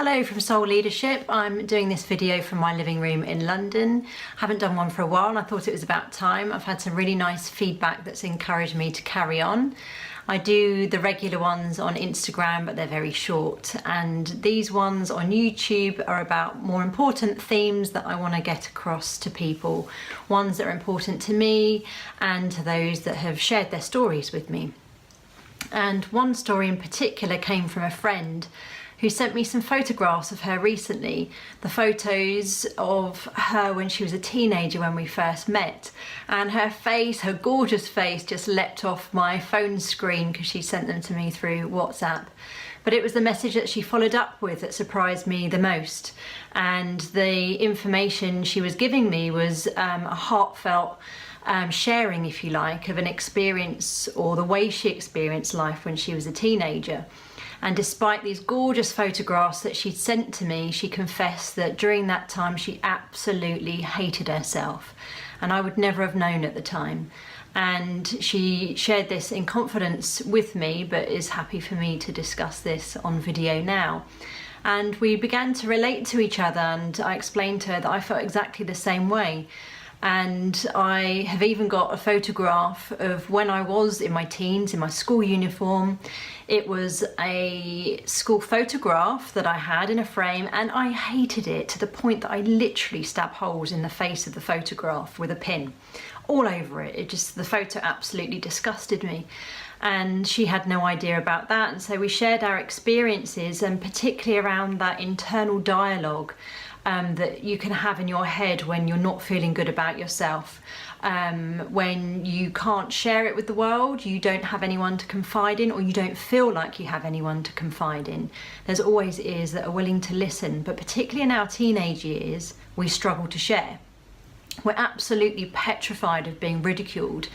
Hello from Soul Leadership. I'm doing this video from my living room in London. Haven't done one for a while and I thought it was about time. I've had some really nice feedback that's encouraged me to carry on. I do the regular ones on Instagram, but they're very short, and these ones on YouTube are about more important themes that I want to get across to people, ones that are important to me and to those that have shared their stories with me. And one story in particular came from a friend who sent me some photographs of her recently, the photos of her when she was a teenager when we first met. And her face, her gorgeous face, just leapt off my phone screen because she sent them to me through WhatsApp. But it was the message that she followed up with that surprised me the most. And the information she was giving me was a heartfelt sharing, if you like, of an experience or the way she experienced life when she was a teenager. And despite these gorgeous photographs that she'd sent to me, she confessed that during that time she absolutely hated herself. And I would never have known at the time. And she shared this in confidence with me, but is happy for me to discuss this on video now. And we began to relate to each other, and I explained to her that I felt exactly the same way. And I have even got a photograph of when I was in my teens, in my school uniform. It was a school photograph that I had in a frame, and I hated it to the point that I literally stabbed holes in the face of the photograph with a pin, all over it. The photo absolutely disgusted me. And she had no idea about that. And so we shared our experiences, and particularly around that internal dialogue that you can have in your head when you're not feeling good about yourself, when you can't share it with the world, you don't have anyone to confide in, or you don't feel like you have anyone to confide in. There's always ears that are willing to listen, but particularly in our teenage years, we struggle to share. We're absolutely petrified of being ridiculed.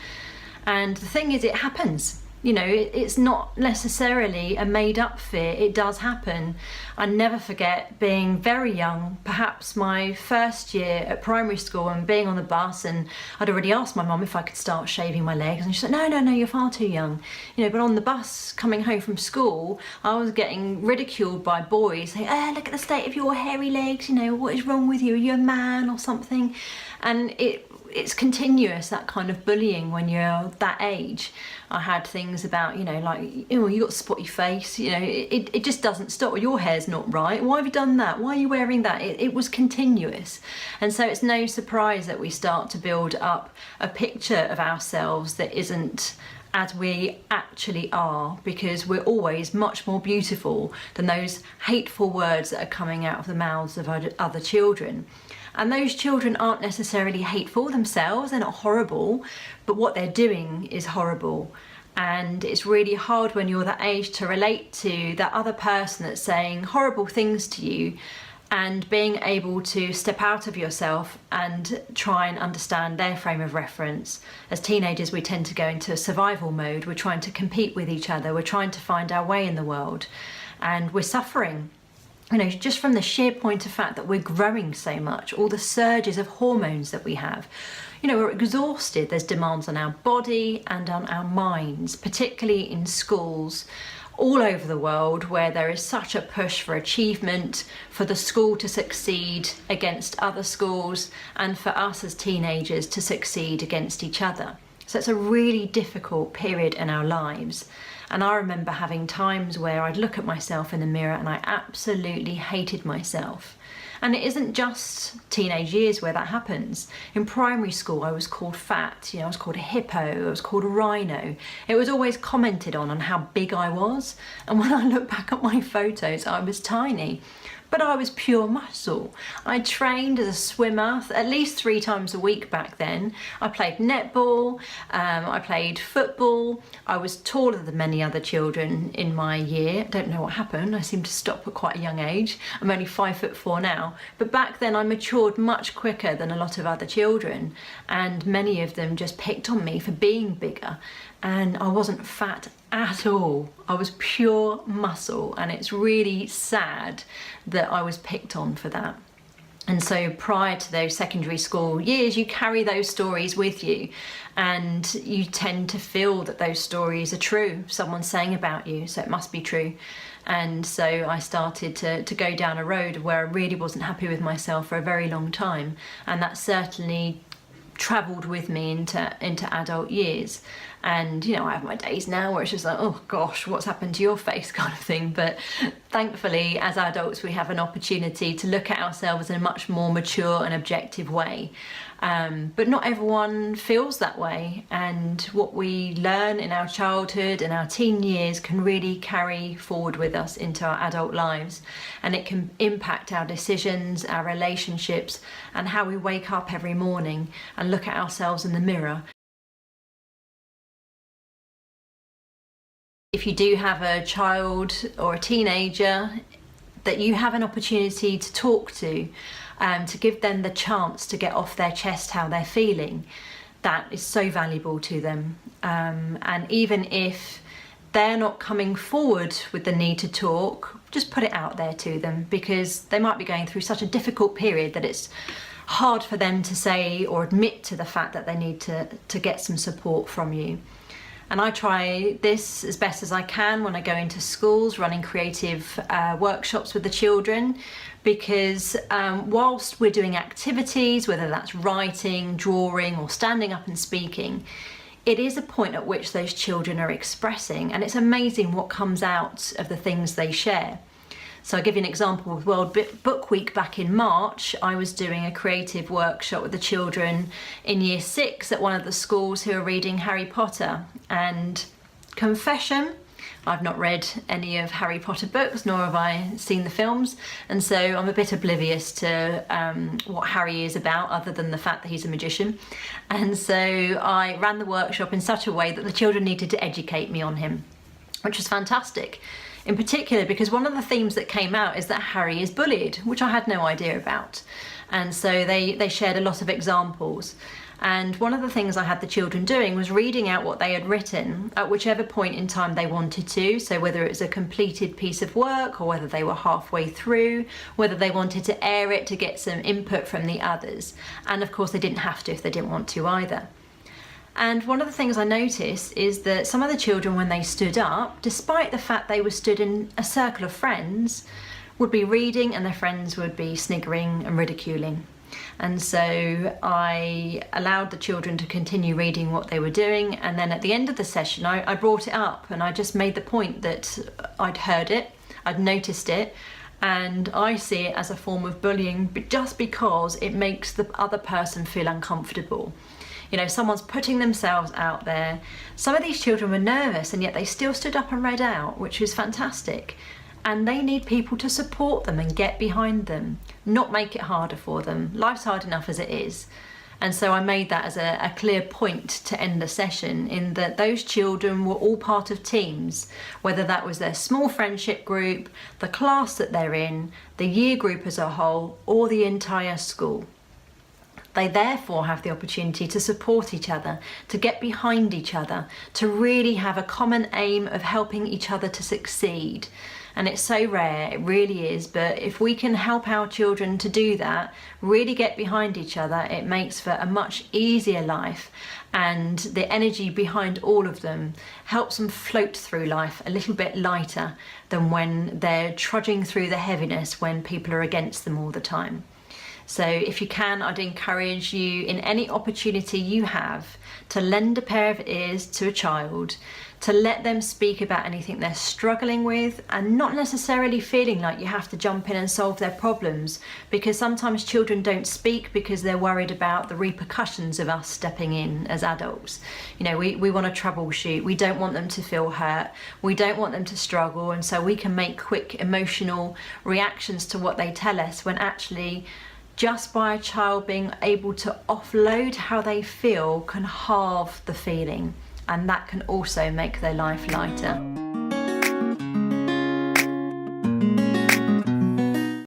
And the thing is, it happens. You know, it's not necessarily a made-up fear, it does happen. I never forget being very young, perhaps my first year at primary school, and being on the bus, and I'd already asked my mum if I could start shaving my legs, and she said, no, you're far too young. You know, but on the bus coming home from school, I was getting ridiculed by boys saying, look at the state of your hairy legs, you know, what is wrong with you, are you a man or something? And it's continuous, that kind of bullying when you're that age. I had things about, you know, like, oh, you got a spotty face, you know, it just doesn't stop. Your hair's not right. Why have you done that? Why are you wearing that? It was continuous. And so it's no surprise that we start to build up a picture of ourselves that isn't as we actually are, because we're always much more beautiful than those hateful words that are coming out of the mouths of other children. And those children aren't necessarily hateful themselves, they're not horrible, but what they're doing is horrible. And it's really hard when you're that age to relate to that other person that's saying horrible things to you, and being able to step out of yourself and try and understand their frame of reference. As teenagers, we tend to go into survival mode. We're trying to compete with each other. We're trying to find our way in the world, and we're suffering. You know, just from the sheer point of fact that we're growing so much, all the surges of hormones that we have. You know, we're exhausted. There's demands on our body and on our minds, particularly in schools all over the world, where there is such a push for achievement, for the school to succeed against other schools, and for us as teenagers to succeed against each other. So it's a really difficult period in our lives. And I remember having times where I'd look at myself in the mirror and I absolutely hated myself. And it isn't just teenage years where that happens. In primary school, I was called fat, you know, I was called a hippo, I was called a rhino. It was always commented on how big I was. And when I look back at my photos, I was tiny. But I was pure muscle. I trained as a swimmer at least 3 times a week back then. I played netball, I played football. I was taller than many other children in my year. I don't know what happened. I seemed to stop at quite a young age. I'm only 5'4" now. But back then I matured much quicker than a lot of other children. And many of them just picked on me for being bigger. And I wasn't fat at all. I was pure muscle, and it's really sad that I was picked on for that. And so prior to those secondary school years, you carry those stories with you, and you tend to feel that those stories are true. Someone's saying about you, so it must be true. And so I started to go down a road where I really wasn't happy with myself for a very long time. And that certainly travelled with me into adult years. And you know, I have my days now where it's just like, oh gosh, what's happened to your face kind of thing. But thankfully, as adults, we have an opportunity to look at ourselves in a much more mature and objective way. But not everyone feels that way, and what we learn in our childhood and our teen years can really carry forward with us into our adult lives, and it can impact our decisions, our relationships, and how we wake up every morning and look at ourselves in the mirror. If you do have a child or a teenager that you have an opportunity to talk to give them the chance to get off their chest how they're feeling, that is so valuable to them. And even if they're not coming forward with the need to talk, just put it out there to them, because they might be going through such a difficult period that it's hard for them to say or admit to the fact that they need to get some support from you. And I try this as best as I can when I go into schools running creative workshops with the children, because whilst we're doing activities, whether that's writing, drawing, or standing up and speaking, it is a point at which those children are expressing, and it's amazing what comes out of the things they share. So I'll give you an example. With World Book Week back in March, I was doing a creative workshop with the children in Year 6 at one of the schools who are reading Harry Potter. And confession, I've not read any of Harry Potter books, nor have I seen the films, and so I'm a bit oblivious to what Harry is about, other than the fact that he's a magician. And so I ran the workshop in such a way that the children needed to educate me on him, which was fantastic. In particular, because one of the themes that came out is that Harry is bullied, which I had no idea about. And so they shared a lot of examples. And one of the things I had the children doing was reading out what they had written at whichever point in time they wanted to. So whether it was a completed piece of work, or whether they were halfway through, whether they wanted to air it to get some input from the others. And of course they didn't have to if they didn't want to either. And one of the things I noticed is that some of the children, when they stood up, despite the fact they were stood in a circle of friends, would be reading and their friends would be sniggering and ridiculing. And so I allowed the children to continue reading what they were doing, and then at the end of the session I brought it up and I just made the point that I'd heard it, I'd noticed it, and I see it as a form of bullying, but just because it makes the other person feel uncomfortable. You know, someone's putting themselves out there. Some of these children were nervous and yet they still stood up and read out, which was fantastic. And they need people to support them and get behind them, not make it harder for them. Life's hard enough as it is. And so I made that as a clear point to end the session, in that those children were all part of teams, whether that was their small friendship group, the class that they're in, the year group as a whole, or the entire school. They therefore have the opportunity to support each other, to get behind each other, to really have a common aim of helping each other to succeed. And it's so rare, it really is, but if we can help our children to do that, really get behind each other, it makes for a much easier life, and the energy behind all of them helps them float through life a little bit lighter than when they're trudging through the heaviness when people are against them all the time. So if you can, I'd encourage you, in any opportunity you have, to lend a pair of ears to a child, to let them speak about anything they're struggling with, and not necessarily feeling like you have to jump in and solve their problems, because sometimes children don't speak because they're worried about the repercussions of us stepping in as adults. You know, we want to troubleshoot, we don't want them to feel hurt, we don't want them to struggle, and so we can make quick emotional reactions to what they tell us, when actually just by a child being able to offload how they feel can halve the feeling, and that can also make their life lighter.